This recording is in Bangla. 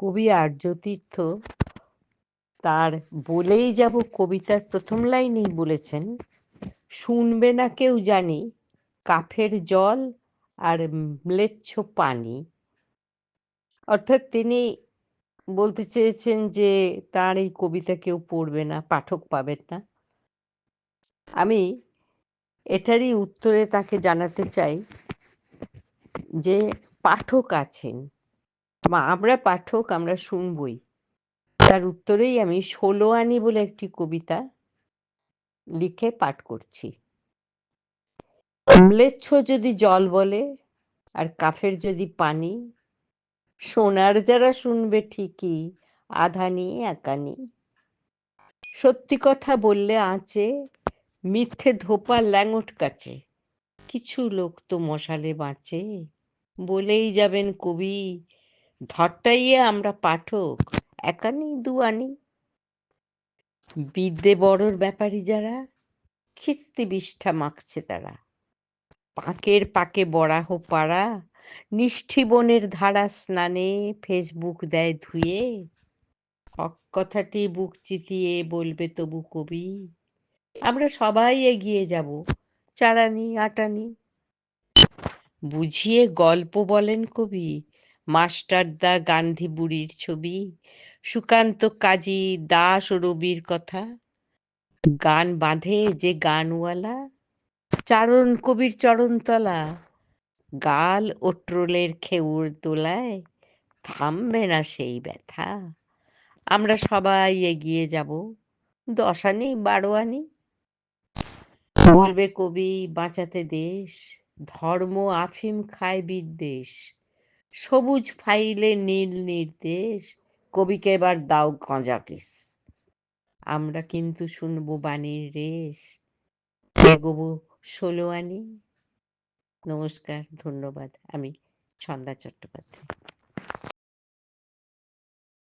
কবি আর্যতীর্থ তার বলেই যাব কবিতার প্রথম লাইনেই বলেছেন, শুনবে না কেউ জানি কাফের জল আর ম্লেচ্ছ পানি। অর্থাৎ তিনি বলতে চেয়েছেন যে তার এই কবিতা কেউ পড়বে না, পাঠক পাবেন না। আমি এটারই উত্তরে তাকে জানাতে চাই যে পাঠক আছেন, আমরা পাঠক, আমরা শুনবই। তার উত্তরেই আমি ১৬ আনি বলে একটি কবিতা লিখে পাঠ করছি। ম্লেচ্ছ যদি জল বলে আর কাফের যদি পানি, শোনার যারা শুনবে ঠিকই, আধানি একানি। সত্যি কথা বললে আঁচে, মিথ্যে ধোপা ল্যাঙট কাছে, কিছু লোক তো মশালে বাঁচে। বলেই যাবেন কবি, ধরতাইয়ে আমরা পাঠক, একানি দুয়ানি। বিদ্যে বড়র ব্যাপারী যারা, খিস্তি বিষ্ঠা মাখছে তারা। পাঁকের পাকে বরাহ পাড়া, নিষ্ঠিবনের ধারা স্নানে ফেসবুক দেয় ধুয়ে। হক কথাটি বুক চিতিয়ে বলবে তবু কবি, আমরা সবাই এগিয়ে যাব, চারানি আটানি। বুঝিয়ে গল্প বলেন কবি, মাস্টারদা গান্ধী বুড়ির ছবি, সুকান্ত কাজী দাস ও রবির কথা। গান বাঁধে যে গানওয়ালা, চারণ কবির চরণতলা। গাল ও ট্রোলের খেউর দোলায় থামবে না সেই ব্যথা। আমরা সবাই এগিয়ে যাব, ১০ আনি ১২ আনি। বলবে কবি বাঁচাতে দেশ, ধর্ম আফিম খায় বিদ্বেষ। সবুজ ফাইলে নীল নির্দেশ, কবিকে এবার দাও গাঁজা কেস। আমরা কিন্তু শুনবো বাণীর রেশ, এগোবো ১৬ আনি। নমস্কার, ধন্যবাদ। আমি ছন্দা চট্টোপাধ্যায়।